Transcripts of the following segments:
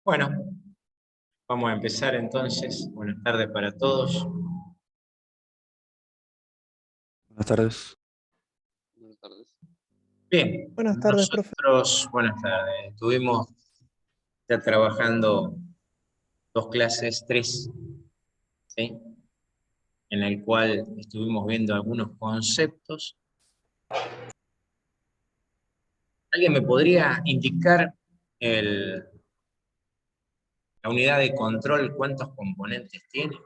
Bueno, vamos a empezar entonces. Buenas tardes para todos. Buenas tardes. Buenas tardes. Bien, Buenas tardes, profe. nosotros, buenas tardes, estuvimos ya trabajando dos clases, tres, ¿sí? En el cual estuvimos viendo algunos conceptos. ¿Alguien me podría indicar la unidad de control, cuántos componentes tiene?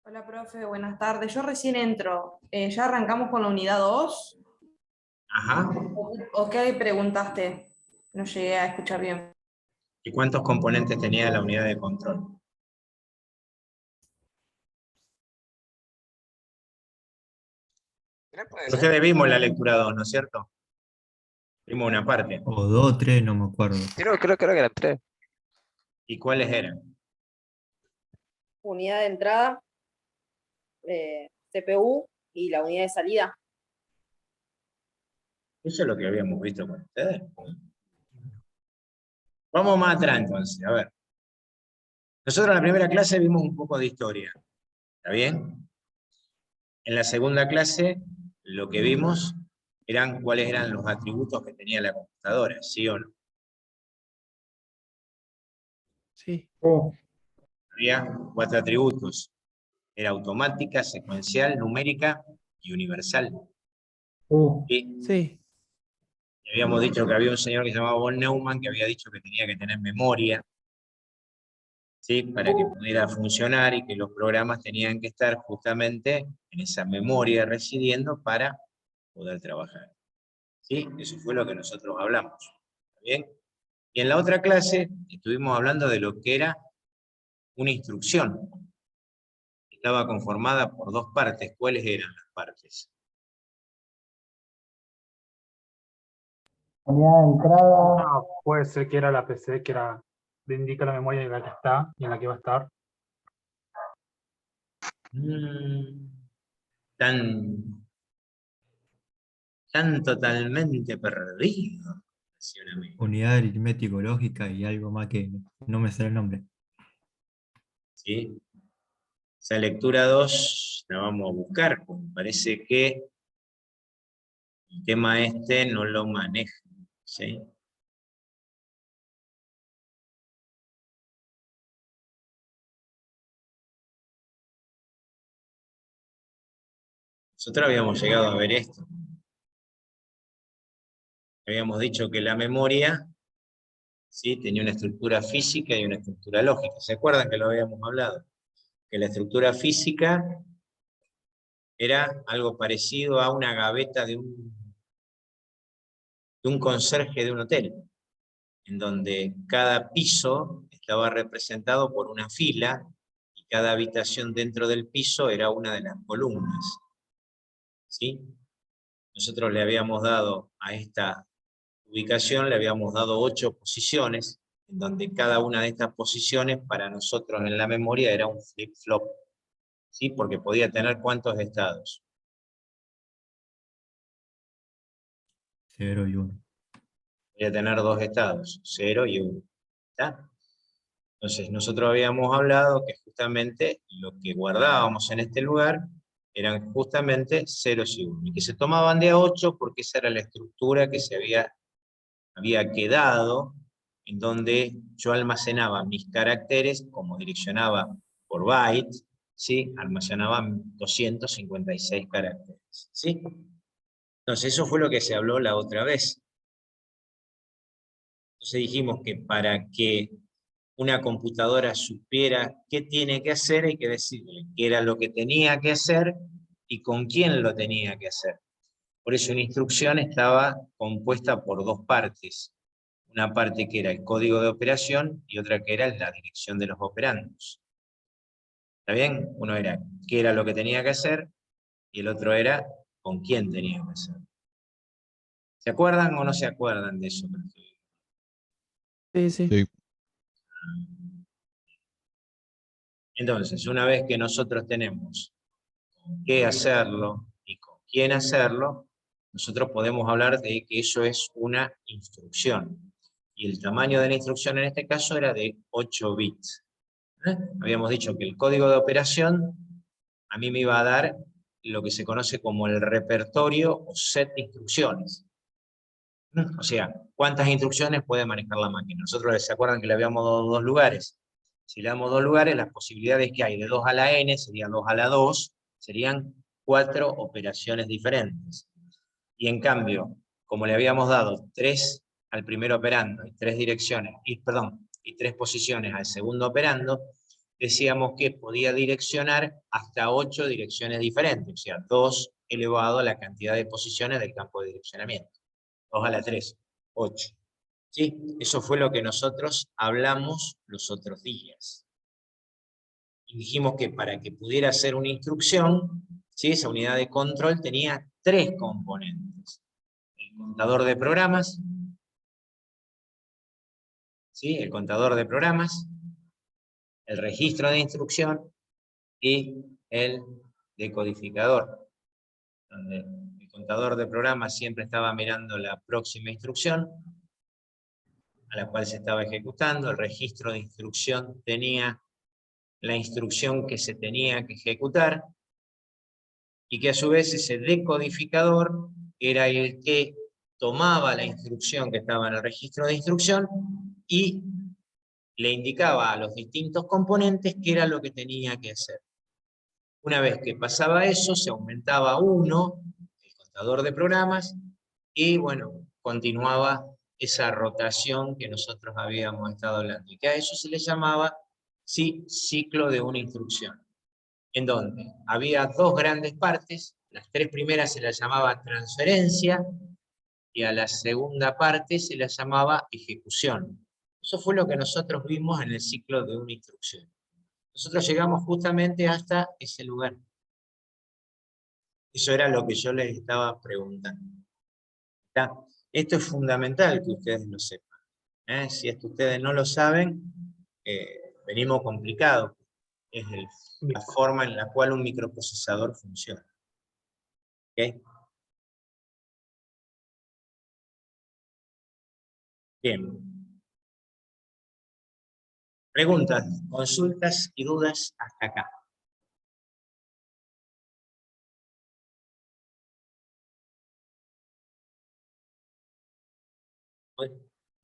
Hola, profe, buenas tardes. Yo recién entro. ¿Ya arrancamos con la unidad 2? Ajá. ¿O qué preguntaste? No llegué a escuchar bien. ¿Y cuántos componentes tenía la unidad de control? Ustedes vimos la lectura 2, ¿no es cierto? Vimos una parte. O dos, tres, no me acuerdo. Creo que eran tres. ¿Y cuáles eran? Unidad de entrada, CPU y la unidad de salida. Eso es lo que habíamos visto con ustedes. Vamos más atrás entonces, a ver. Nosotros en la primera clase vimos un poco de historia, ¿está bien? En la segunda clase lo que vimos eran cuáles eran los atributos que tenía la computadora, ¿sí o no? Sí. Había cuatro atributos. Era automática, secuencial, numérica y universal. ¿Sí? Sí. Y habíamos dicho que había un señor que se llamaba von Neumann que había dicho que tenía que tener memoria, ¿sí? Para que pudiera funcionar y que los programas tenían que estar justamente en esa memoria residiendo para poder trabajar. ¿Sí? Eso fue lo que nosotros hablamos. ¿Está bien? Y en la otra clase estuvimos hablando de lo que era una instrucción. Estaba conformada por dos partes. ¿Cuáles eran las partes? Unidad de entrada. Ah, puede ser que era la PC, que le indica la memoria en la que está y en la que va a estar. Tan totalmente perdido. Así un amigo. Unidad aritmético-lógica y algo más que no me sale el nombre. ¿Sí? Esa lectura 2 la vamos a buscar, porque parece que el tema este no lo maneja, ¿sí? Nosotros habíamos llegado a ver esto. Habíamos dicho que la memoria, ¿sí? Tenía una estructura física y una estructura lógica. ¿Se acuerdan que lo habíamos hablado? Que la estructura física era algo parecido a una gaveta de un conserje de un hotel, en donde cada piso estaba representado por una fila y cada habitación dentro del piso era una de las columnas. ¿Sí? Nosotros le habíamos dado a esta ubicación, le habíamos dado 8 posiciones, en donde cada una de estas posiciones para nosotros en la memoria era un flip-flop, ¿sí? Porque podía tener ¿cuántos estados? 0 y 1. Podía tener 2 estados, 0 y 1. ¿Está? Entonces nosotros habíamos hablado que justamente lo que guardábamos en este lugar eran justamente 0 y 1, y que se tomaban de a 8 porque esa era la estructura que se había quedado, en donde yo almacenaba mis caracteres, como direccionaba por bytes, ¿sí? Almacenaba 256 caracteres, ¿sí? Entonces eso fue lo que se habló la otra vez. Entonces dijimos que para que una computadora supiera qué tiene que hacer, hay que decirle qué era lo que tenía que hacer y con quién lo tenía que hacer. Por eso una instrucción estaba compuesta por dos partes. Una parte que era el código de operación y otra que era la dirección de los operandos. ¿Está bien? Uno era qué era lo que tenía que hacer y el otro era con quién tenía que hacer. ¿Se acuerdan o no se acuerdan de eso? Sí, sí. Sí. Entonces, una vez que nosotros tenemos qué hacerlo y con quién hacerlo, nosotros podemos hablar de que eso es una instrucción. Y el tamaño de la instrucción en este caso era de 8 bits. Habíamos dicho que el código de operación a mí me iba a dar lo que se conoce como el repertorio o set de instrucciones. O sea, ¿cuántas instrucciones puede manejar la máquina? Nosotros, ¿se acuerdan que le habíamos dado 2 lugares? Si le damos 2 lugares, las posibilidades que hay de 2 a la n serían 2 a la 2, serían 4 operaciones diferentes. Y en cambio, como le habíamos dado 3 al primer operando y 3 direcciones, y 3 posiciones al segundo operando, decíamos que podía direccionar hasta 8 direcciones diferentes, o sea, 2 elevado a la cantidad de posiciones del campo de direccionamiento. 2 a la 3, 8. ¿Sí? Eso fue lo que nosotros hablamos los otros días. Y dijimos que para que pudiera hacer una instrucción, ¿sí? Esa unidad de control tenía 3 componentes. El contador de programas, ¿sí? El contador de programas, el registro de instrucción y el decodificador, donde el contador de programas siempre estaba mirando la próxima instrucción a la cual se estaba ejecutando. El registro de instrucción tenía la instrucción que se tenía que ejecutar, y que a su vez ese decodificador era el que tomaba la instrucción que estaba en el registro de instrucción y le indicaba a los distintos componentes qué era lo que tenía que hacer. Una vez que pasaba eso, se aumentaba 1, el contador de programas, y bueno, continuaba esa rotación que nosotros habíamos estado hablando, y que a eso se le llamaba, sí, ciclo de una instrucción, en donde había 2 grandes partes. Las 3 primeras se las llamaba transferencia, y a la segunda parte se la llamaba ejecución. Eso fue lo que nosotros vimos en el ciclo de una instrucción. Nosotros llegamos justamente hasta ese lugar. Eso era lo que yo les estaba preguntando. ¿Está? Esto es fundamental que ustedes lo sepan. Si esto ustedes no lo saben, venimos complicados. Es la forma en la cual un microprocesador funciona. ¿Okay? Bien. Preguntas, consultas y dudas hasta acá.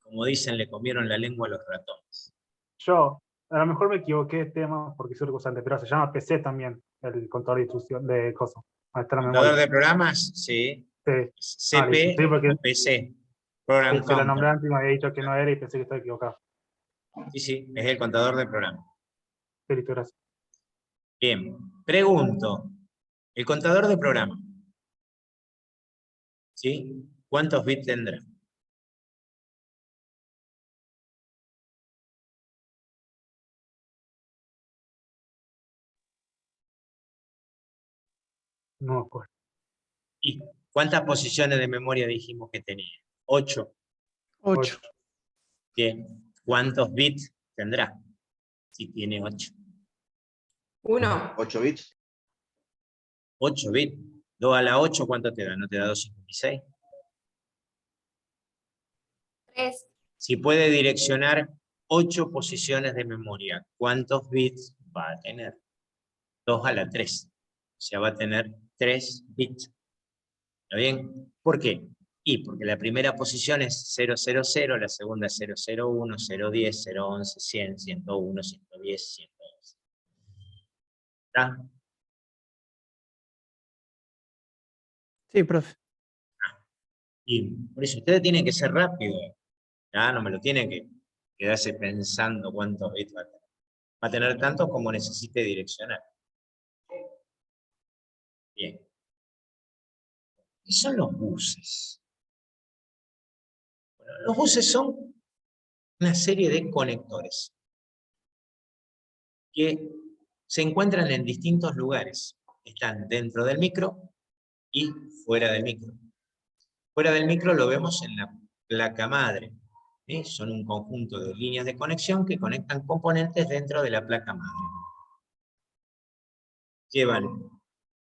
Como dicen, le comieron la lengua a los ratones. Yo, a lo mejor me equivoqué de tema porque soy recusante, pero se llama PC también, el contador de instrucción de cosas. Ahí está la ¿Contador memoria. de programas? Sí. Sí. CP Sí, porque o PC. Program se lo nombré Counter. antes y me había dicho que no era y pensé que estaba equivocado. Sí, sí, es el contador de programas. Sí, listo, gracias. Bien, pregunto, el contador de programa, ¿sí? ¿Cuántos bits tendrá? No me acuerdo. ¿Y cuántas posiciones de memoria dijimos que tenía? 8. 8. Bien, ¿cuántos bits tendrá? Si tiene 8. 1. 8 bits. 8 bits. 2 a la 8, ¿cuánto te da? ¿No te da 256? 3. Si puede direccionar 8 posiciones de memoria, ¿cuántos bits va a tener? 2 a la 3. O sea, va a tener 3 bits. ¿Está bien? ¿Por qué? Y porque la primera posición es 000, la segunda es 001, 010, 011, 100, 101, 110, 111. ¿Está? Sí, profe. Y por eso ustedes tienen que ser rápidos. ¿Ya? No me lo tienen que quedarse pensando cuántos bits va a tener. Va a tener tantos como necesite direccionar. Bien. ¿Qué son los buses? Bueno, los buses son una serie de conectores que se encuentran en distintos lugares. Están dentro del micro y fuera del micro. Fuera del micro lo vemos en la placa madre. Son un conjunto de líneas de conexión que conectan componentes dentro de la placa madre. Llevan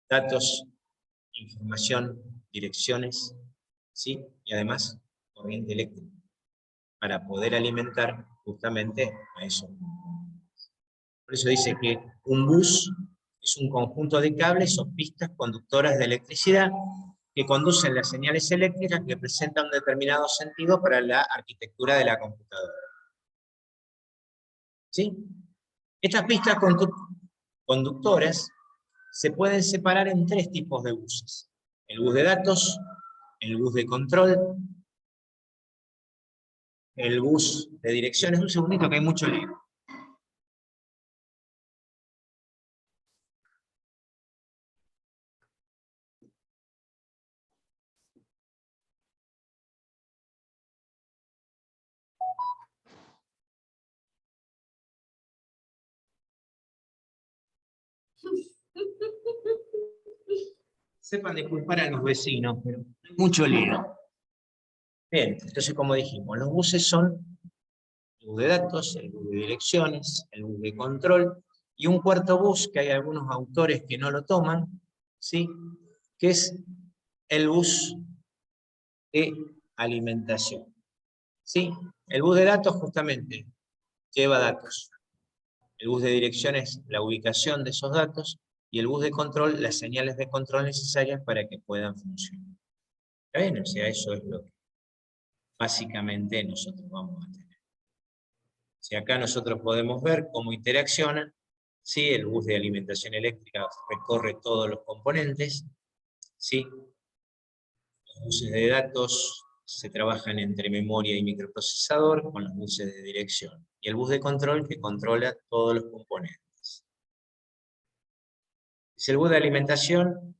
datos, información, direcciones, ¿sí? Y además corriente eléctrica, para poder alimentar justamente a esos componentes. Por eso dice que un bus es un conjunto de cables o pistas conductoras de electricidad que conducen las señales eléctricas que presentan un determinado sentido para la arquitectura de la computadora. ¿Sí? Estas pistas conductoras se pueden separar en tres tipos de buses: el bus de datos, el bus de control, el bus de direcciones. Un segundito que hay mucho lío. Sepan disculpar a los vecinos, pero hay mucho lío. Bien, entonces como dijimos, los buses son el bus de datos, el bus de direcciones, el bus de control, y un cuarto bus, que hay algunos autores que no lo toman, ¿sí? Que es el bus de alimentación. ¿Sí? El bus de datos justamente lleva datos. El bus de direcciones, la ubicación de esos datos, y el bus de control, las señales de control necesarias para que puedan funcionar. ¿Está bien? O sea, eso es lo que básicamente nosotros vamos a tener. Si acá nosotros podemos ver cómo interaccionan, ¿sí? El bus de alimentación eléctrica recorre todos los componentes, ¿sí? Los buses de datos se trabajan entre memoria y microprocesador con los buses de dirección. Y el bus de control que controla todos los componentes. Si el bus de alimentación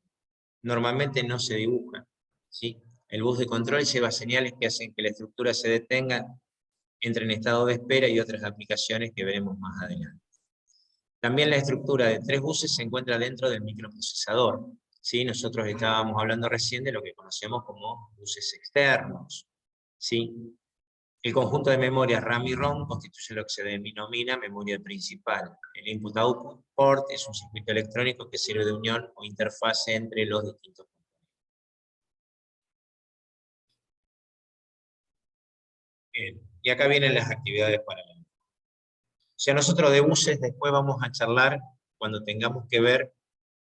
normalmente no se dibuja, ¿sí? El bus de control lleva señales que hacen que la estructura se detenga, entre en estado de espera y otras aplicaciones que veremos más adelante. También la estructura de tres buses se encuentra dentro del microprocesador. ¿Sí? Nosotros estábamos hablando recién de lo que conocemos como buses externos. ¿Sí? El conjunto de memorias RAM y ROM constituye lo que se denomina memoria principal. El input-output port es un circuito electrónico que sirve de unión o interfase entre los distintos componentes. Bien, y acá vienen las actividades paralelas. O sea, nosotros de buses después vamos a charlar cuando tengamos que ver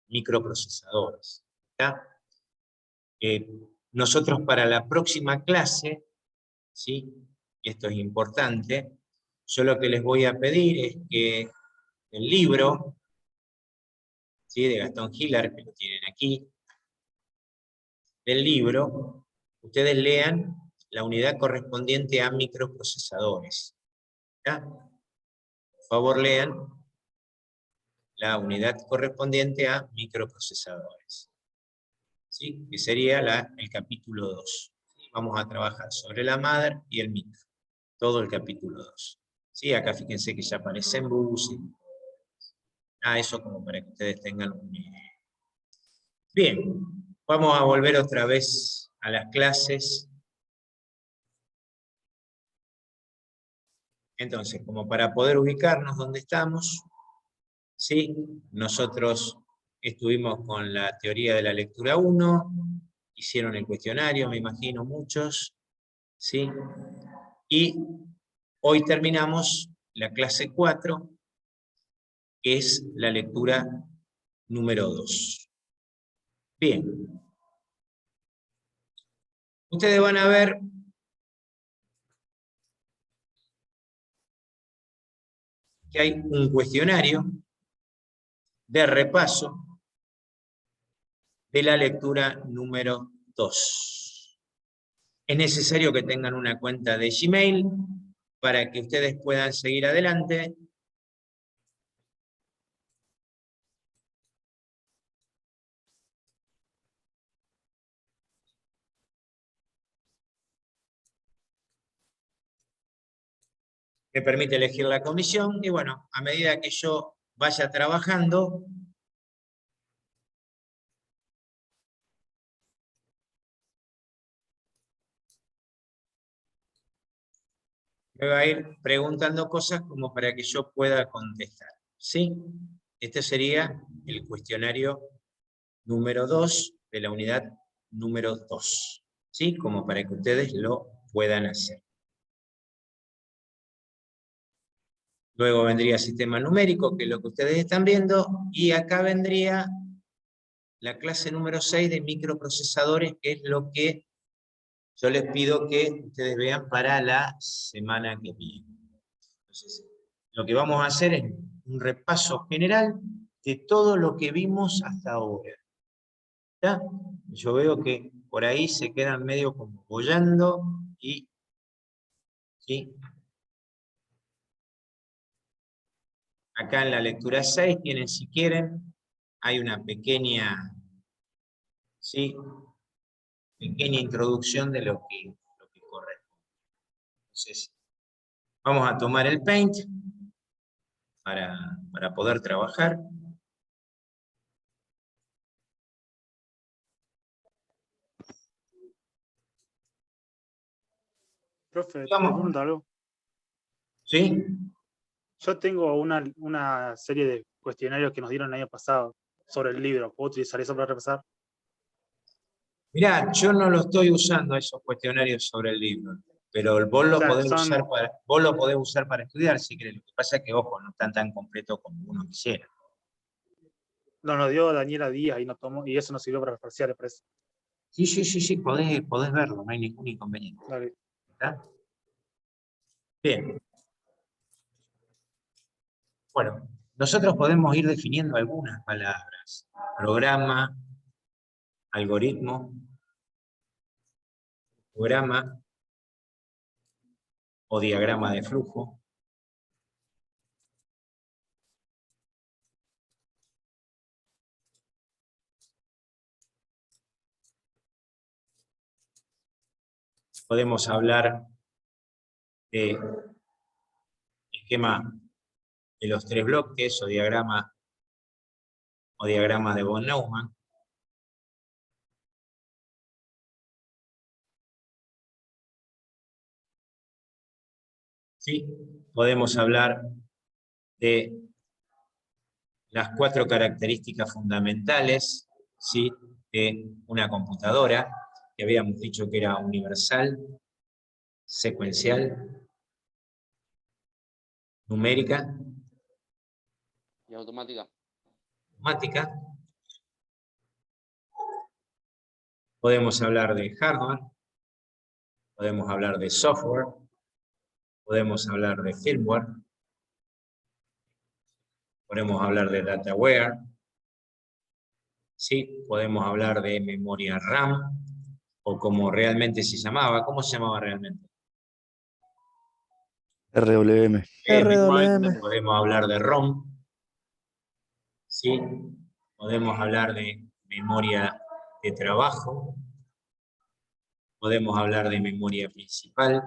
microprocesadores. ¿Está? Nosotros para la próxima clase, ¿sí? Y esto es importante, yo lo que les voy a pedir es que el libro, ¿sí? De Gastón Hiller, que lo tienen aquí, del libro, ustedes lean la unidad correspondiente a microprocesadores. ¿Está? Por favor, lean la unidad correspondiente a microprocesadores, ¿sí? Que sería el capítulo 2. ¿Sí? Vamos a trabajar sobre la madre y el micro, todo el capítulo 2. ¿Sí? Acá fíjense que ya aparecen buses. Eso como para que ustedes tengan una idea. Bien, vamos a volver otra vez a las clases. Entonces, como para poder ubicarnos donde estamos, ¿sí? Nosotros estuvimos con la teoría de la lectura 1, hicieron el cuestionario, me imagino muchos, ¿sí? Y hoy terminamos la clase 4, que es la lectura número 2. Bien. Ustedes van a ver que hay un cuestionario de repaso de la lectura número 2. Es necesario que tengan una cuenta de Gmail para que ustedes puedan seguir adelante. Me permite elegir la comisión y bueno, a medida que yo vaya trabajando, me va a ir preguntando cosas como para que yo pueda contestar. ¿Sí? Este sería el cuestionario número 2 de la unidad número 2. ¿Sí? Como para que ustedes lo puedan hacer. Luego vendría sistema numérico, que es lo que ustedes están viendo, y acá vendría la clase número 6 de microprocesadores, que es lo que yo les pido que ustedes vean para la semana que viene. Entonces, lo que vamos a hacer es un repaso general de todo lo que vimos hasta ahora. ¿Ya? Yo veo que por ahí se quedan medio como boyando y ¿sí? Acá en la lectura 6 tienen, si quieren, hay una pequeña, ¿sí? Pequeña introducción de lo que corresponde. Entonces, vamos a tomar el Paint para poder trabajar. Profe, te Vamos. pregunto algo. ¿Sí? Yo tengo una serie de cuestionarios que nos dieron el año pasado sobre el libro. ¿Puedo utilizar eso para repasar? Mirá, yo no lo estoy usando esos cuestionarios sobre el libro, pero vos O lo sea, podés son, usar para estudiar si querés. Lo que pasa es que, ojo, no están tan completos como uno quisiera. nos dio Daniela Díaz y, y eso nos sirvió para los parciales, parece. Sí, podés verlo, no hay ningún inconveniente. Dale. ¿Está? Bien. Bueno, nosotros podemos ir definiendo algunas palabras. Programa, algoritmo, programa o diagrama de flujo. Podemos hablar de esquema de los 3 bloques o diagrama de von Neumann. ¿Sí? Podemos hablar de las 4 características fundamentales, ¿sí? De una computadora, que habíamos dicho que era universal, secuencial, numérica, Y automática. automática. Podemos hablar de hardware, podemos hablar de software, podemos hablar de firmware, podemos hablar de dataware, ¿sí? Podemos hablar de memoria RAM, o como realmente se llamaba. ¿Cómo se llamaba realmente? RWM. RWM. Podemos hablar de ROM, ¿sí? Podemos hablar de memoria de trabajo, podemos hablar de memoria principal,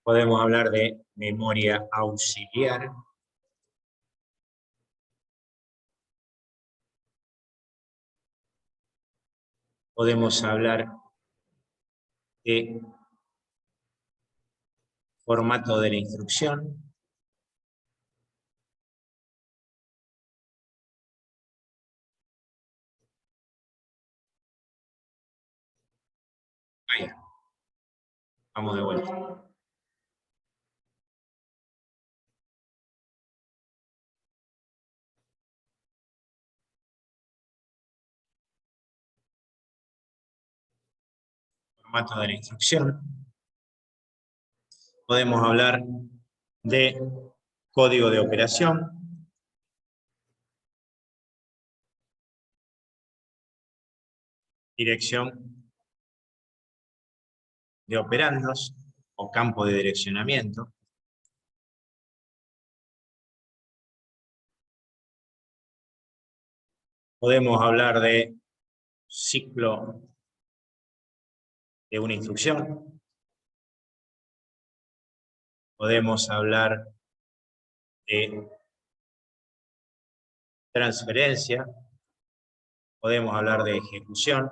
podemos hablar de memoria auxiliar, podemos hablar de formato de la instrucción, vaya, vamos de vuelta. Formato de la instrucción. Podemos hablar de código de operación. Dirección de operandos o campo de direccionamiento. Podemos hablar de ciclo de una instrucción. Podemos hablar de transferencia. Podemos hablar de ejecución.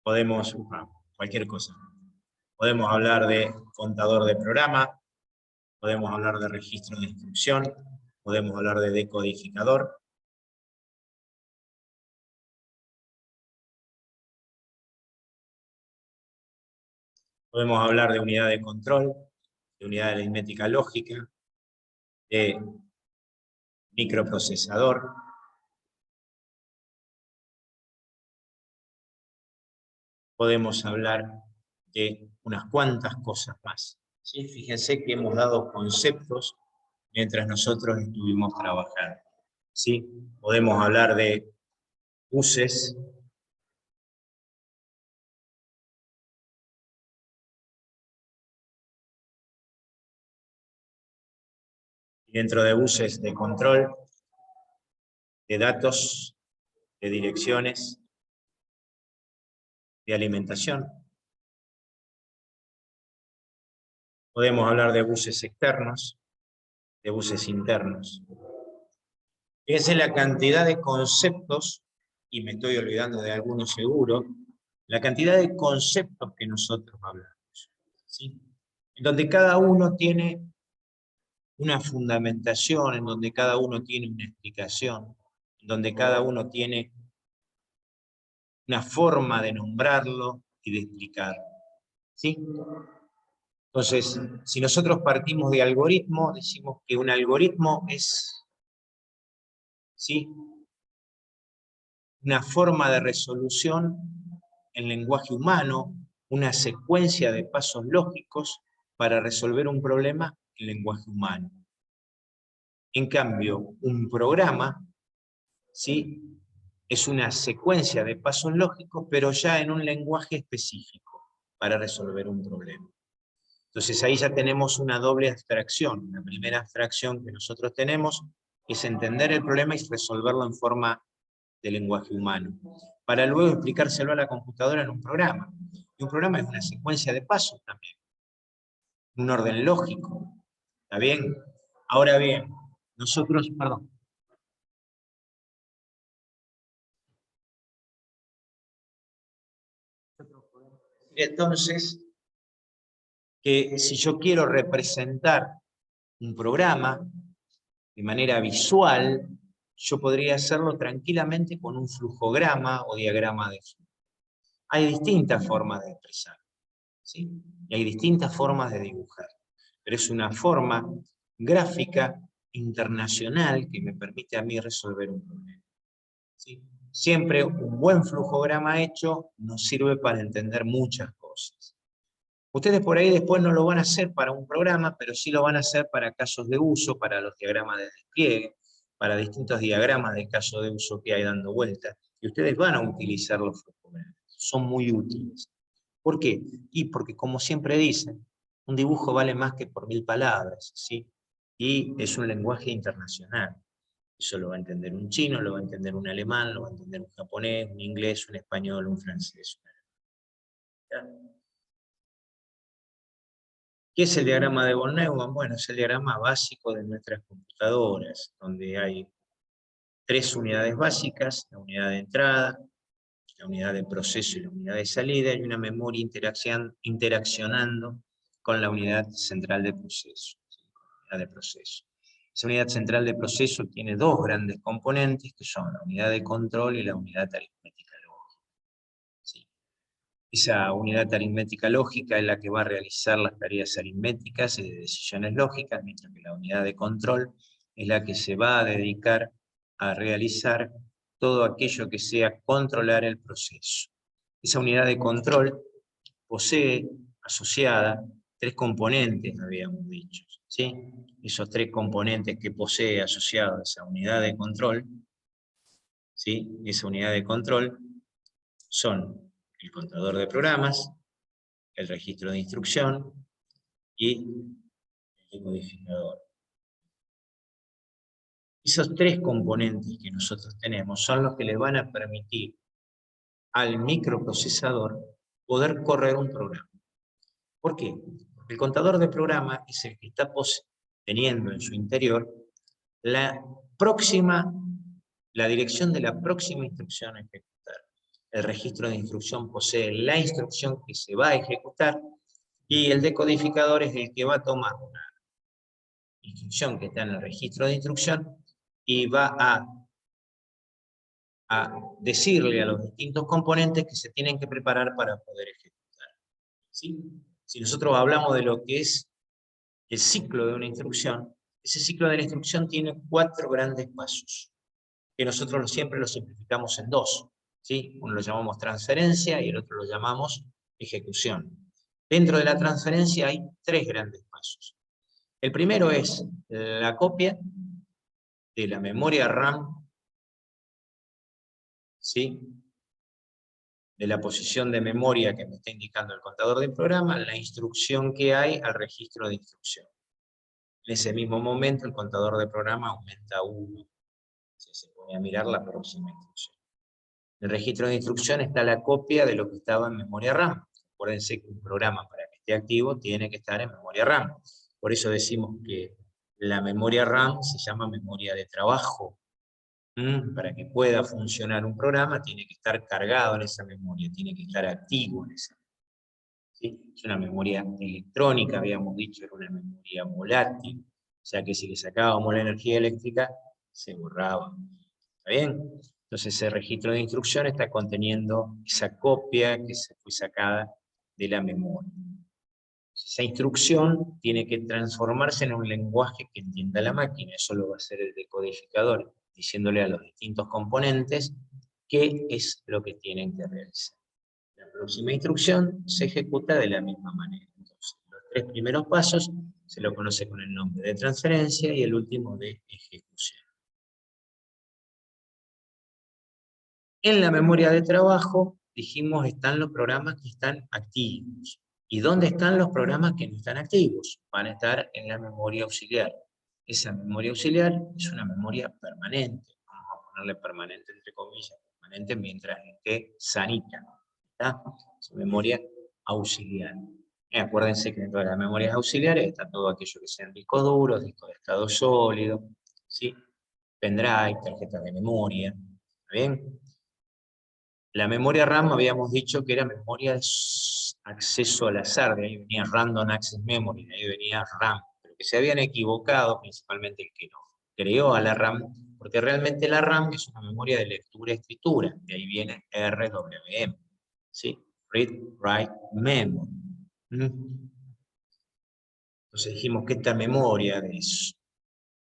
Podemos, cualquier cosa. Podemos hablar de contador de programa, podemos hablar de registro de instrucción, podemos hablar de decodificador. Podemos hablar de unidad de control, de unidad de aritmética lógica, de microprocesador. Podemos hablar de unas cuantas cosas más. ¿Sí? Fíjense que hemos dado conceptos mientras nosotros estuvimos trabajando. ¿Sí? Podemos hablar de buses, y dentro de buses de control, de datos, de direcciones, de alimentación. Podemos hablar de buses externos, de buses internos. Fíjense la cantidad de conceptos, y me estoy olvidando de algunos seguro, la cantidad de conceptos que nosotros hablamos, ¿sí? En donde cada uno tiene una fundamentación, en donde cada uno tiene una explicación, en donde cada uno tiene una forma de nombrarlo y de explicarlo, ¿sí? Entonces, si nosotros partimos de algoritmo, decimos que un algoritmo es, ¿sí?, una forma de resolución en lenguaje humano, una secuencia de pasos lógicos para resolver un problema en lenguaje humano. En cambio, un programa, ¿sí?, es una secuencia de pasos lógicos, pero ya en un lenguaje específico para resolver un problema. Entonces ahí ya tenemos una doble abstracción. La primera abstracción que nosotros tenemos es entender el problema y resolverlo en forma de lenguaje humano, para luego explicárselo a la computadora en un programa. Y un programa es una secuencia de pasos también, un orden lógico. ¿Está bien? Ahora bien, nosotros, perdón. Entonces, que si yo quiero representar un programa de manera visual, yo podría hacerlo tranquilamente con un flujograma o diagrama de flujo. Hay distintas formas de expresar, ¿sí? Y hay distintas formas de dibujar, pero es una forma gráfica internacional que me permite a mí resolver un problema, ¿sí? Siempre un buen flujograma hecho nos sirve para entender muchas cosas. Ustedes por ahí después no lo van a hacer para un programa, pero sí lo van a hacer para casos de uso, para los diagramas de despliegue, para distintos diagramas de caso de uso que hay dando vueltas, y ustedes van a utilizar los flujogramas. Son muy útiles. ¿Por qué? Y porque, como siempre dicen, un dibujo vale más que por 1000 palabras, ¿sí? Y es un lenguaje internacional. Eso lo va a entender un chino, lo va a entender un alemán, lo va a entender un japonés, un inglés, un español, un francés. ¿Ya? ¿Qué es el diagrama de von Neumann? Bueno, es el diagrama básico de nuestras computadoras, donde hay 3 unidades básicas: la unidad de entrada, la unidad de proceso y la unidad de salida, y una memoria interaccionando con la unidad central de proceso. Esa unidad central de proceso tiene 2 grandes componentes, que son la unidad de control y la unidad aritmética lógica. ¿Sí? Esa unidad aritmética lógica es la que va a realizar las tareas aritméticas y de decisiones lógicas, mientras que la unidad de control es la que se va a dedicar a realizar todo aquello que sea controlar el proceso. Esa unidad de control posee asociada 3 componentes, habíamos dicho, ¿sí? Esos 3 componentes que posee asociada esa unidad de control, ¿sí?, esa unidad de control son el contador de programas, el registro de instrucción y el decodificador. Esos 3 componentes que nosotros tenemos son los que le van a permitir al microprocesador poder correr un programa. ¿Por qué? Porque el contador de programa es el que está teniendo en su interior la dirección de la próxima instrucción a ejecutar. El registro de instrucción posee la instrucción que se va a ejecutar, Y el decodificador es el que va a tomar una instrucción que está en el registro de instrucción y va a decirle a los distintos componentes que se tienen que preparar para poder ejecutar. ¿Sí? Si nosotros hablamos de lo que es el ciclo de una instrucción, ese ciclo de la instrucción tiene 4 grandes pasos, que nosotros siempre lo simplificamos en 2. ¿Sí? Uno lo llamamos transferencia y el otro lo llamamos ejecución. Dentro de la transferencia hay 3 grandes pasos. El primero es la copia de la memoria RAM, ¿sí?, de la posición de memoria que me está indicando el contador del programa, la instrucción que hay al registro de instrucción. En ese mismo momento el contador de programa aumenta 1. Se pone a mirar la próxima instrucción. En el registro de instrucción está la copia de lo que estaba en memoria RAM. Acuérdense que un programa para que esté activo tiene que estar en memoria RAM. Por eso decimos que la memoria RAM se llama memoria de trabajo. Para que pueda funcionar un programa tiene que estar cargado en esa memoria, tiene que estar activo en esa memoria. ¿Sí? Es una memoria electrónica, habíamos dicho, era una memoria volátil. O sea que si le sacábamos la energía eléctrica, se borraba. ¿Está bien? Entonces ese registro de instrucción está conteniendo esa copia que se fue sacada de la memoria. Esa instrucción tiene que transformarse en un lenguaje que entienda la máquina. Eso lo va a hacer el decodificador, diciéndole a los distintos componentes qué es lo que tienen que realizar. La próxima instrucción se ejecuta de la misma manera. Entonces, los 3 primeros pasos se lo conoce con el nombre de transferencia y el último de ejecución. En la memoria de trabajo, dijimos, están los programas que están activos. ¿Y dónde están los programas que no están activos? Van a estar en la memoria auxiliar. Esa memoria auxiliar es una memoria permanente. Vamos a ponerle permanente entre comillas, permanente mientras esté sanita. ¿Está? Es memoria auxiliar. Acuérdense que dentro de las memorias auxiliares está todo aquello que sean discos duros, discos de estado sólido, ¿sí?, pendrive, tarjetas de memoria. ¿Está bien? La memoria RAM habíamos dicho que era memoria de acceso al azar, de ahí venía Random Access Memory, de ahí venía RAM, pero que se habían equivocado, principalmente el que no creó a la RAM, porque realmente la RAM es una memoria de lectura-escritura, de ahí viene RWM, ¿sí? Read, Write, Memory. Entonces dijimos que esta memoria de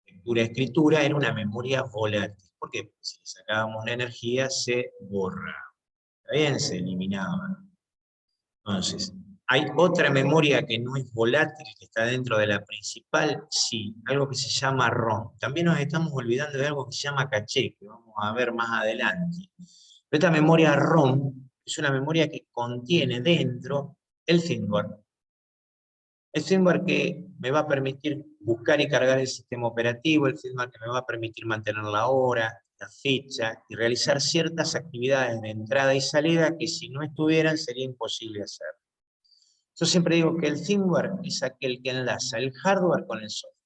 lectura-escritura era una memoria volátil, porque si le sacábamos la energía se borraba. Bien, se eliminaba. Entonces, ¿hay otra memoria que no es volátil, que está dentro de la principal? Sí, algo que se llama ROM. También nos estamos olvidando de algo que se llama caché, que vamos a ver más adelante. Pero esta memoria ROM es una memoria que contiene dentro el firmware. El firmware que me va a permitir buscar y cargar el sistema operativo, el firmware que me va a permitir mantener la hora, la fecha y realizar ciertas actividades de entrada y salida que si no estuvieran sería imposible hacer. Yo siempre digo que el firmware es aquel que enlaza el hardware con el software.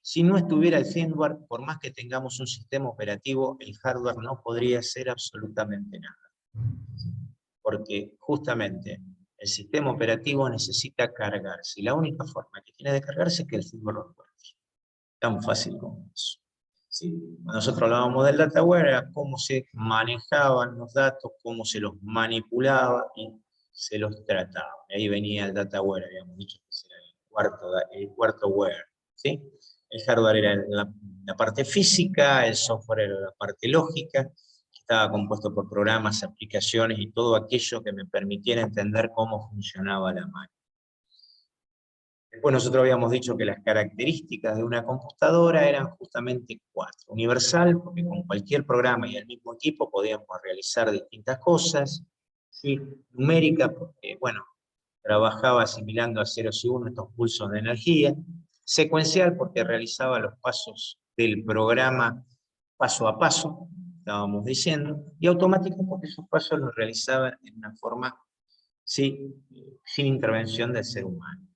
Si no estuviera el firmware, por más que tengamos un sistema operativo, el hardware no podría hacer absolutamente nada. Porque justamente el sistema operativo necesita cargarse. Y la única forma que tiene de cargarse es que el firmware lo encuentre. Tan fácil como eso. ¿Sí? Cuando nosotros hablábamos del dataware, era cómo se manejaban los datos, cómo se los manipulaba y se los trataba. Ahí venía el dataware, habíamos dicho que era el cuarto ware. ¿Sí? El hardware era la parte física, el software era la parte lógica, que estaba compuesto por programas, aplicaciones y todo aquello que me permitiera entender cómo funcionaba la máquina. Después nosotros habíamos dicho que las características de una computadora eran justamente 4. Universal, porque con cualquier programa y el mismo equipo podíamos realizar distintas cosas. ¿Sí? Numérica, porque, bueno, trabajaba asimilando a ceros y unos estos pulsos de energía. Secuencial, porque realizaba los pasos del programa paso a paso, estábamos diciendo. Y automático, porque esos pasos los realizaban en una forma, ¿sí?, sin intervención del ser humano.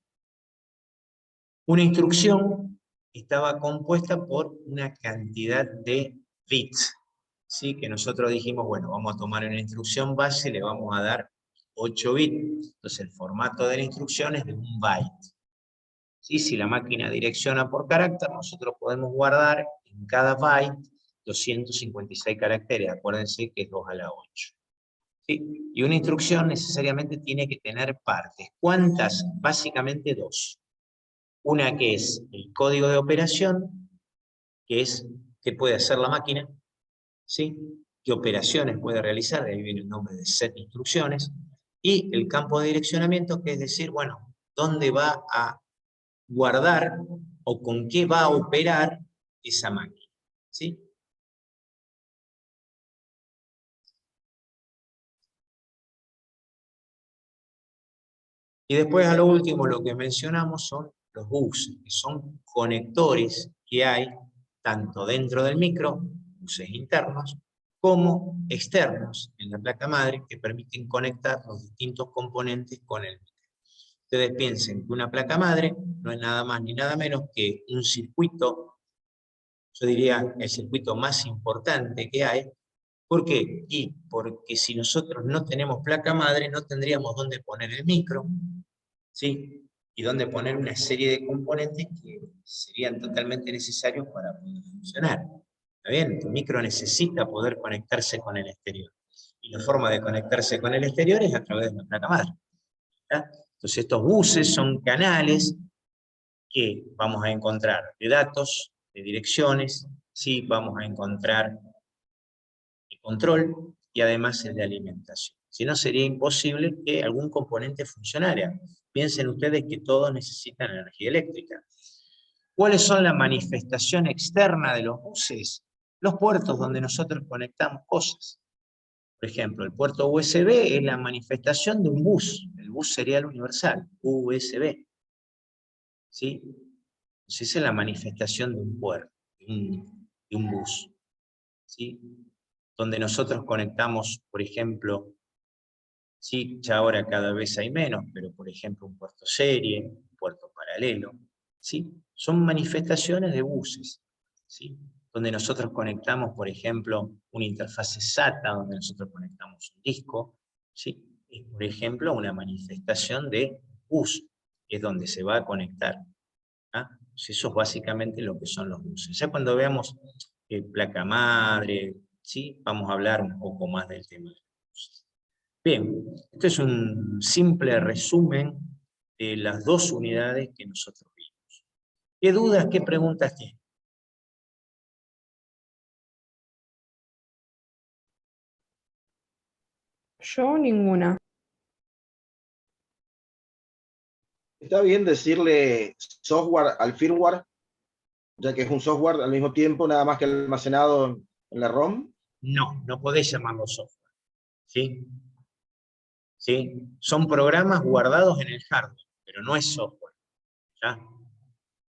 Una instrucción estaba compuesta por una cantidad de bits, ¿sí? Que nosotros dijimos, bueno, vamos a tomar una instrucción base y le vamos a dar 8 bits. Entonces el formato de la instrucción es de 1 byte. ¿Sí? Si la máquina direcciona por carácter, nosotros podemos guardar en cada byte 256 caracteres. Acuérdense que es 2 a la 8. ¿Sí? Y una instrucción necesariamente tiene que tener partes. ¿Cuántas? Básicamente 2. Una que es el código de operación, que es qué puede hacer la máquina, ¿sí? Qué operaciones puede realizar, de ahí viene el nombre de set de instrucciones, y el campo de direccionamiento, que es decir, bueno, dónde va a guardar o con qué va a operar esa máquina, ¿sí? Y después a lo último lo que mencionamos son los buses, que son conectores que hay tanto dentro del micro, buses internos, como externos en la placa madre que permiten conectar los distintos componentes con el micro. Ustedes piensen que una placa madre no es nada más ni nada menos que un circuito, yo diría el circuito más importante que hay. ¿Por qué? Y porque si nosotros no tenemos placa madre, no tendríamos dónde poner el micro, ¿sí? Y dónde poner una serie de componentes que serían totalmente necesarios para poder funcionar. ¿Está bien? Tu micro necesita poder conectarse con el exterior. Y la forma de conectarse con el exterior es a través de la placa madre. ¿Está? Entonces estos buses son canales que vamos a encontrar de datos, de direcciones, ¿sí? Vamos a encontrar de control y además el de alimentación. Si no, sería imposible que algún componente funcionara. Piensen ustedes que todos necesitan energía eléctrica. ¿Cuáles son la manifestación externa de los buses? Los puertos donde nosotros conectamos cosas. Por ejemplo, el puerto USB es la manifestación de un bus, el bus serial universal, USB. ¿Sí? Entonces esa es la manifestación de un puerto, de un bus. ¿Sí? Donde nosotros conectamos, por ejemplo, sí, ya ahora cada vez hay menos, pero por ejemplo un puerto serie, un puerto paralelo, ¿sí? Son manifestaciones de buses, ¿sí? Donde nosotros conectamos, por ejemplo, una interfase SATA, donde nosotros conectamos un disco, ¿sí? Es, por ejemplo, una manifestación de bus, que es donde se va a conectar. ¿Ah? Eso es básicamente lo que son los buses. Ya cuando veamos placa madre, ¿sí? Vamos a hablar un poco más del tema de los buses. Bien, esto es un simple resumen de las dos unidades que nosotros vimos. ¿Qué dudas, qué preguntas tienen? Yo ninguna. ¿Está bien decirle software al firmware, ya que es un software al mismo tiempo, nada más que almacenado en la ROM? No, no podés llamarlo software. ¿Sí? ¿Sí? Son programas guardados en el hardware, pero no es software. ¿Ya?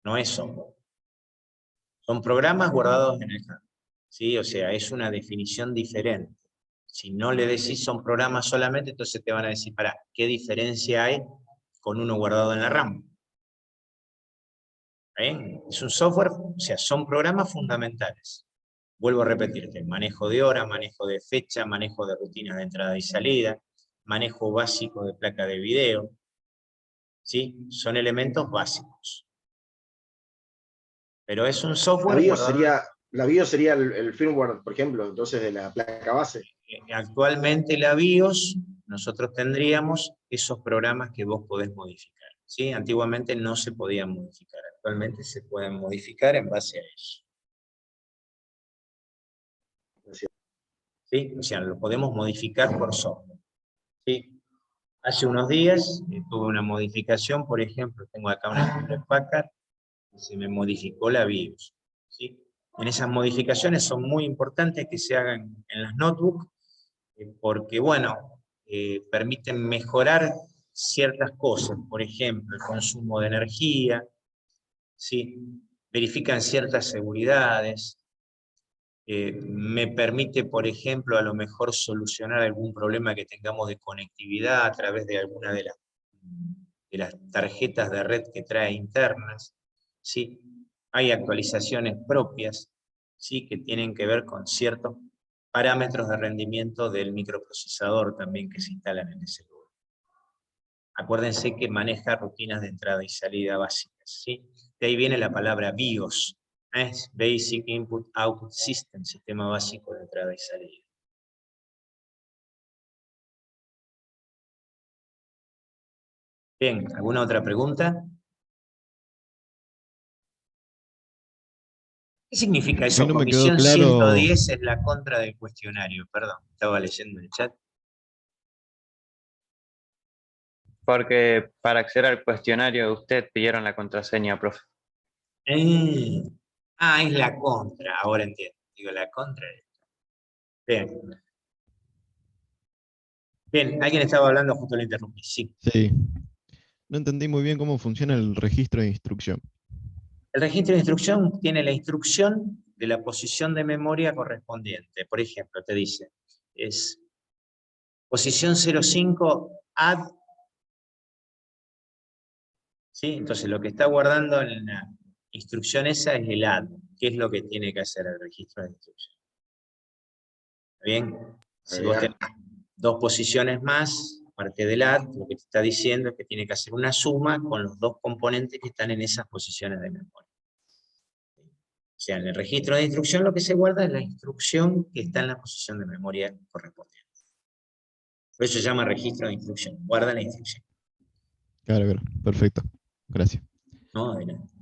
No es software. Son programas guardados en el hardware. ¿Sí? O sea, es una definición diferente. Si no le decís son programas solamente, entonces te van a decir, pará, ¿qué diferencia hay con uno guardado en la RAM? ¿Bien? Es un software, o sea, son programas fundamentales. Vuelvo a repetirte, manejo de hora, manejo de fecha, manejo de rutinas de entrada y salida, manejo básico de placa de video, ¿sí? Son elementos básicos. Pero es un software guardado. La BIOS sería el firmware, por ejemplo, entonces de la placa base. Actualmente la BIOS, nosotros tendríamos esos programas que vos podés modificar, ¿sí? Antiguamente no se podían modificar, actualmente se pueden modificar en base a eso. ¿Sí? O sea, lo podemos modificar por software. ¿Sí? Hace unos días tuve una modificación, por ejemplo, tengo acá una Hewlett Packard, y se me modificó la BIOS. ¿Sí? En esas modificaciones son muy importantes que se hagan en las notebooks, porque, bueno, permiten mejorar ciertas cosas, por ejemplo, el consumo de energía, ¿sí? Verifican ciertas seguridades, me permite, por ejemplo, a lo mejor solucionar algún problema que tengamos de conectividad a través de alguna de las tarjetas de red que trae internas, ¿sí? Hay actualizaciones propias, ¿sí? Que tienen que ver con ciertos parámetros de rendimiento del microprocesador también que se instalan en ese lugar. Acuérdense que maneja rutinas de entrada y salida básicas, ¿sí? De ahí viene la palabra BIOS, es Basic Input Output System, sistema básico de entrada y salida. Bien, ¿alguna otra pregunta? ¿Qué significa eso? A mí no me quedó Comisión claro. 110 es la contra del cuestionario, perdón, estaba leyendo el chat. Porque para acceder al cuestionario usted pidieron la contraseña, profe. Es la contra, ahora entiendo. Digo, la contra. Bien. Bien, alguien estaba hablando, justo lo interrumpí, sí. Sí. No entendí muy bien cómo funciona el registro de instrucción. El registro de instrucción tiene la instrucción de la posición de memoria correspondiente. Por ejemplo, te dice, es posición 05 add. ¿Sí? Entonces lo que está guardando en la instrucción esa es el add. ¿Qué es lo que tiene que hacer el registro de instrucción? ¿Está bien? Si vos tenés dos posiciones más, aparte del add, lo que te está diciendo es que tiene que hacer una suma con los dos componentes que están en esas posiciones de memoria. O sea, en el registro de instrucción lo que se guarda es la instrucción que está en la posición de memoria correspondiente. Por eso se llama registro de instrucción, guarda la instrucción. Claro, perfecto. Gracias. No, adelante.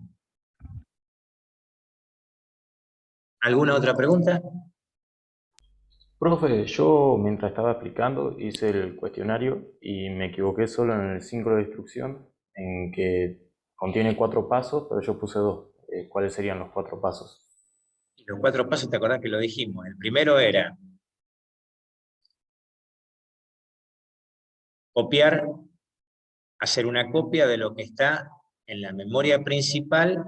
¿Alguna otra pregunta? Profe, yo mientras estaba explicando hice el cuestionario y me equivoqué solo en el símbolo de instrucción, en que contiene 4 pasos, pero yo puse 2. ¿Cuáles serían los 4 pasos? Los 4 pasos, ¿te acordás que lo dijimos? El primero era copiar, hacer una copia de lo que está en la memoria principal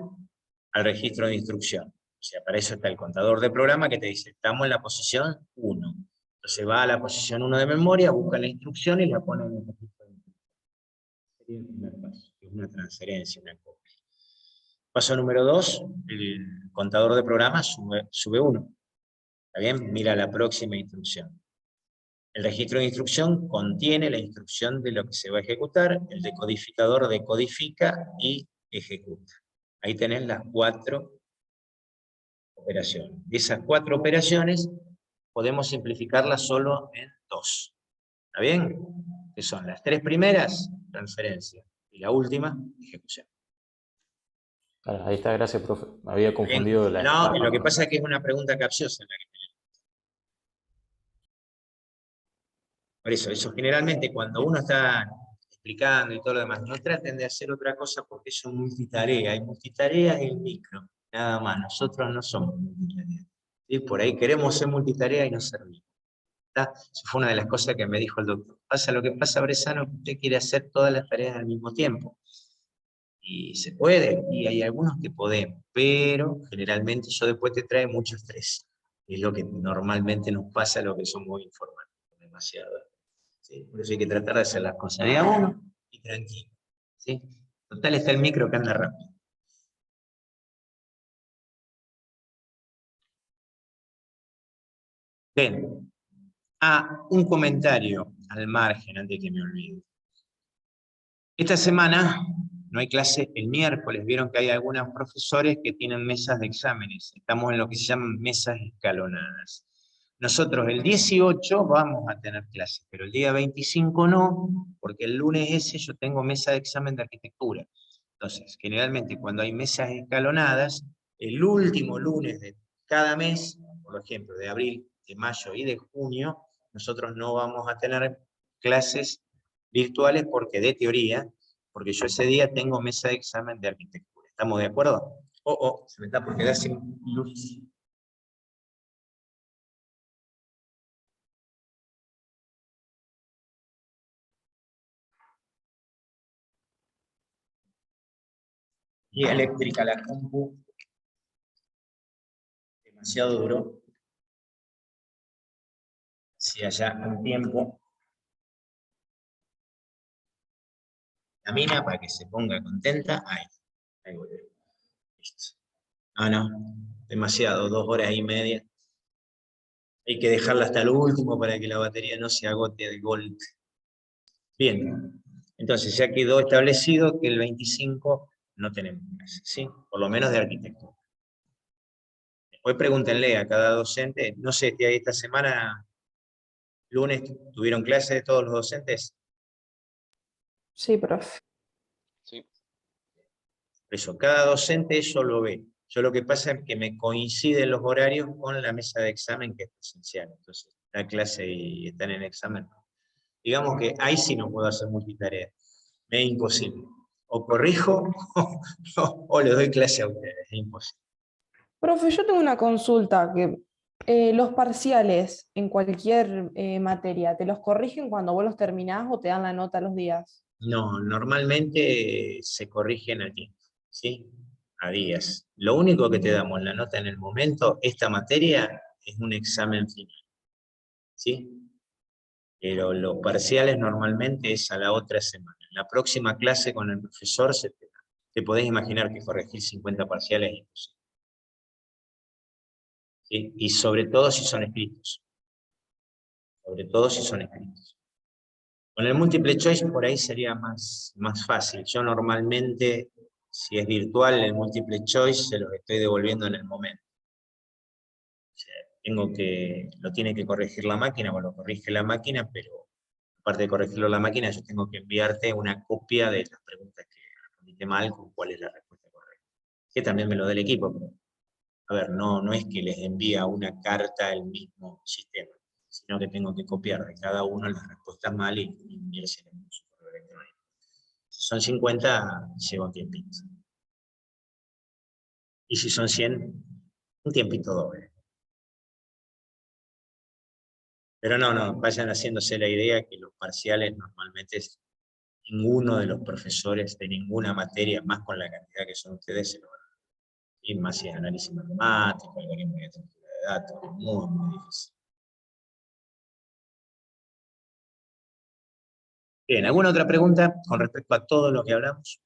al registro de instrucción. O sea, para eso está el contador de programa que te dice, estamos en la posición 1. Entonces va a la posición 1 de memoria, busca la instrucción y la pone en el registro de instrucción. Sería el primer paso, que es una transferencia, una copia. Paso número 2, el contador de programa sube 1. ¿Está bien? Mira la próxima instrucción. El registro de instrucción contiene la instrucción de lo que se va a ejecutar, el decodificador decodifica y ejecuta. Ahí tenés las 4 operaciones. De esas 4 operaciones podemos simplificarlas solo en 2. ¿Está bien? Que son las 3 primeras, transferencia, y la última, ejecución. Ahí está, gracias, profe. Me había confundido la No, etapa. lo que pasa es que es una pregunta capciosa la que tenemos. Por eso generalmente cuando uno está explicando y todo lo demás, no traten de hacer otra cosa porque eso es multitarea. Hay multitareas en el micro, nada más. Nosotros no somos multitarea. ¿Sí? Por ahí queremos ser multitarea y no servimos. ¿Está? Eso fue una de las cosas que me dijo el doctor. Pasa lo que pasa, Bresano, que usted quiere hacer todas las tareas al mismo tiempo. Y se puede, y hay algunos que podemos, pero generalmente eso después te trae mucho estrés. Es lo que normalmente nos pasa a los que somos informáticos, demasiado. ¿Sí? Por eso hay que tratar de hacer las cosas de a uno y tranquilo. ¿Sí? Total está el micro que anda rápido. Bien. Un comentario al margen, antes que me olvide. Esta semana no hay clase el miércoles. Vieron que hay algunos profesores que tienen mesas de exámenes. Estamos en lo que se llaman mesas escalonadas. Nosotros el 18 vamos a tener clases, pero el día 25 no, porque el lunes ese yo tengo mesa de examen de arquitectura. Entonces, generalmente cuando hay mesas escalonadas, el último lunes de cada mes, por ejemplo, de abril, de mayo y de junio, nosotros no vamos a tener clases virtuales porque de teoría, porque yo ese día tengo mesa de examen de arquitectura. ¿Estamos de acuerdo? Se me está por quedar sin luz. Y eléctrica la compu. Demasiado duro. Hacía ya un tiempo. La mina para que se ponga contenta. Ahí voy. Listo. No, demasiado, 2 horas y media. Hay que dejarla hasta lo último para que la batería no se agote de golpe. Bien, Entonces ya quedó establecido que el 25 no tenemos clase, ¿sí? Por lo menos de arquitectura. Después pregúntenle a cada docente, no sé, esta semana, lunes, ¿tuvieron clase todos los docentes? Sí, profe. Sí. Por eso, cada docente eso lo ve. Yo lo que pasa es que me coinciden los horarios con la mesa de examen que es presencial. Entonces, la clase y están en examen. Digamos que ahí sí no puedo hacer multitarea. Me es imposible. O corrijo o le doy clase a ustedes. Es imposible. Profe, yo tengo una consulta, que los parciales en cualquier materia, ¿te los corrigen cuando vos los terminás o te dan la nota los días? No, normalmente se corrigen a tiempo, ¿sí? A días. Lo único que te damos la nota en el momento, esta materia, es un examen final, ¿sí? Pero los parciales normalmente es a la otra semana. En la próxima clase con el profesor te podés imaginar que corregir 50 parciales es imposible. ¿Sí? Y sobre todo si son escritos. Sobre todo si son escritos. Con el multiple choice por ahí sería más fácil. Yo normalmente, si es virtual, el multiple choice se los estoy devolviendo en el momento. O sea, lo tiene que corregir la máquina, o lo corrige la máquina, pero aparte de corregirlo la máquina, yo tengo que enviarte una copia de las preguntas que respondiste mal, con cuál es la respuesta correcta. Que también me lo dé el equipo, pero, a ver, no es que les envía una carta al mismo sistema, sino que tengo que copiar de cada uno las respuestas mal y enviárselas en su correo electrónico. Si son 50, lleva un tiempito. Y si son 100, un tiempito doble. Pero no, vayan haciéndose la idea que los parciales normalmente ninguno de los profesores de ninguna materia, más con la cantidad que son ustedes, se lo van a dar. Y más si es análisis matemático, algoritmo de estructura de datos, es muy difícil. Bien, ¿alguna otra pregunta con respecto a todo lo que hablamos?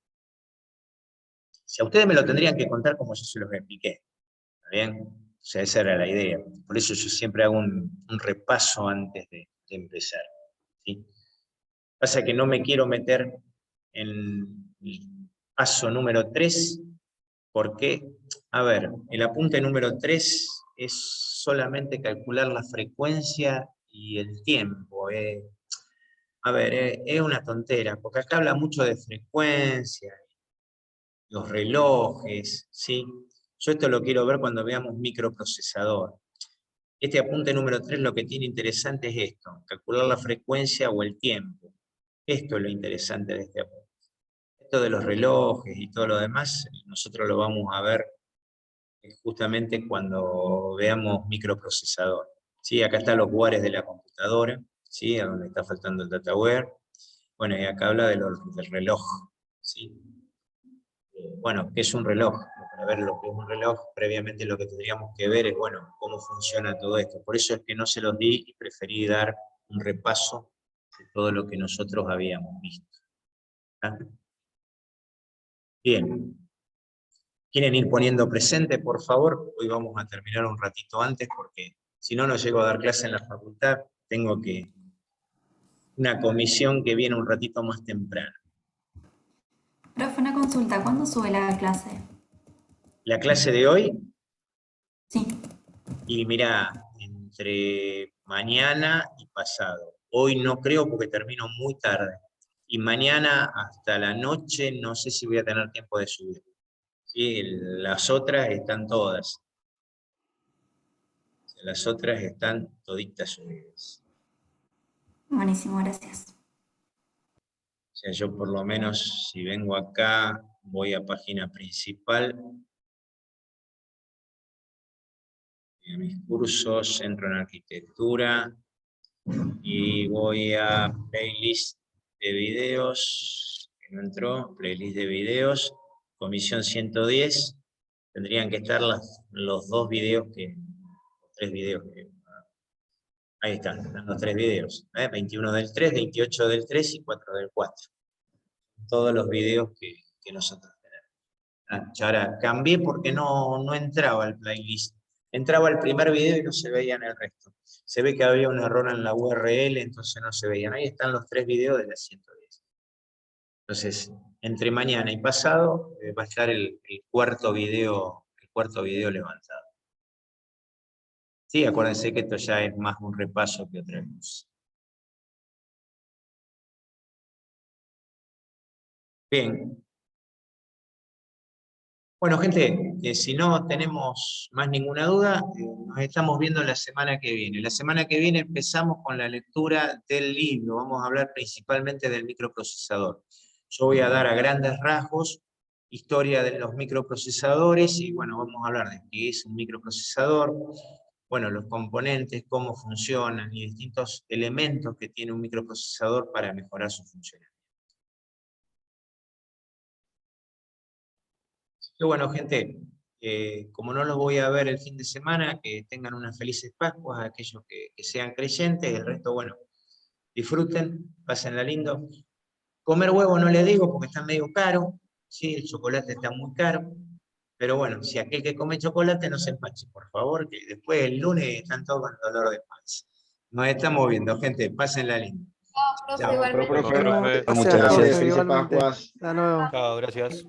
Si a ustedes me lo tendrían que contar como yo se los expliqué, ¿está bien? O sea, esa era la idea. Por eso yo siempre hago un repaso antes de empezar, ¿sí? Pasa que no me quiero meter en el paso número 3, porque, a ver, el apunte número 3 es solamente calcular la frecuencia y el tiempo. A ver, es una tontera, porque acá habla mucho de frecuencia, los relojes, ¿sí? Yo esto lo quiero ver cuando veamos microprocesador. Este apunte número 3 lo que tiene interesante es esto, calcular la frecuencia o el tiempo. Esto es lo interesante de este apunte. Esto de los relojes y todo lo demás, nosotros lo vamos a ver justamente cuando veamos microprocesador. ¿Sí? Acá están los wares de la computadora, ¿sí? A donde está faltando el dataware. Bueno, y acá habla del reloj, ¿sí? Bueno, ¿qué es un reloj? Para ver lo que es un reloj, previamente lo que tendríamos que ver es, bueno, cómo funciona todo esto. Por eso es que no se los di y preferí dar un repaso de todo lo que nosotros habíamos visto. ¿Ah? Bien. ¿Quieren ir poniendo presente, por favor? Hoy vamos a terminar un ratito antes porque si no, no llego a dar clase en la facultad. Tengo una comisión que viene un ratito más temprano. Profe, una consulta, ¿cuándo sube la clase? La clase de hoy, Sí. y mira, entre mañana y pasado. Hoy no creo porque termino muy tarde. Y mañana hasta la noche no sé si voy a tener tiempo de subir. ¿Sí? Las otras están todas. Las otras están toditas subidas. Buenísimo, gracias. O sea, yo por lo menos si vengo acá, voy a página principal, y a mis cursos, entro en arquitectura, y voy a playlist de videos, que no entró, playlist de videos, comisión 110, tendrían que estar los 2 videos que, 3 videos que, ahí están los 3 videos, 21 del 3, 28 del 3 y 4 del 4. Todos los videos que nosotros tenemos. Ahora, cambié porque no entraba el playlist. Entraba el primer video y no se veían el resto. Se ve que había un error en la URL, entonces no se veían. Ahí están los 3 videos de la 110. Entonces, entre mañana y pasado va a estar el cuarto video levantado. Sí, acuérdense que esto ya es más un repaso que otra cosa. Bien. Bueno, gente, si no tenemos más ninguna duda, nos estamos viendo la semana que viene. La semana que viene empezamos con la lectura del libro. Vamos a hablar principalmente del microprocesador. Yo voy a dar a grandes rasgos historia de los microprocesadores y bueno, vamos a hablar de qué es un microprocesador, bueno, los componentes, cómo funcionan y distintos elementos que tiene un microprocesador para mejorar su funcionamiento. Y bueno, gente, como no los voy a ver el fin de semana, que tengan unas felices Pascuas, aquellos que sean creyentes, el resto, bueno, disfruten, pásenla lindo. Comer huevo no les digo porque está medio caro, ¿sí? El chocolate está muy caro, pero bueno, si aquel que come chocolate no se empache, por favor, que después el lunes están todos con dolor de panza. Nos estamos viendo, gente, pásenla lindo. Profe, Chao. igualmente. Profe, Gracias, muchas gracias. profe, Felices igualmente. Pascuas. Hasta luego. Chao, gracias.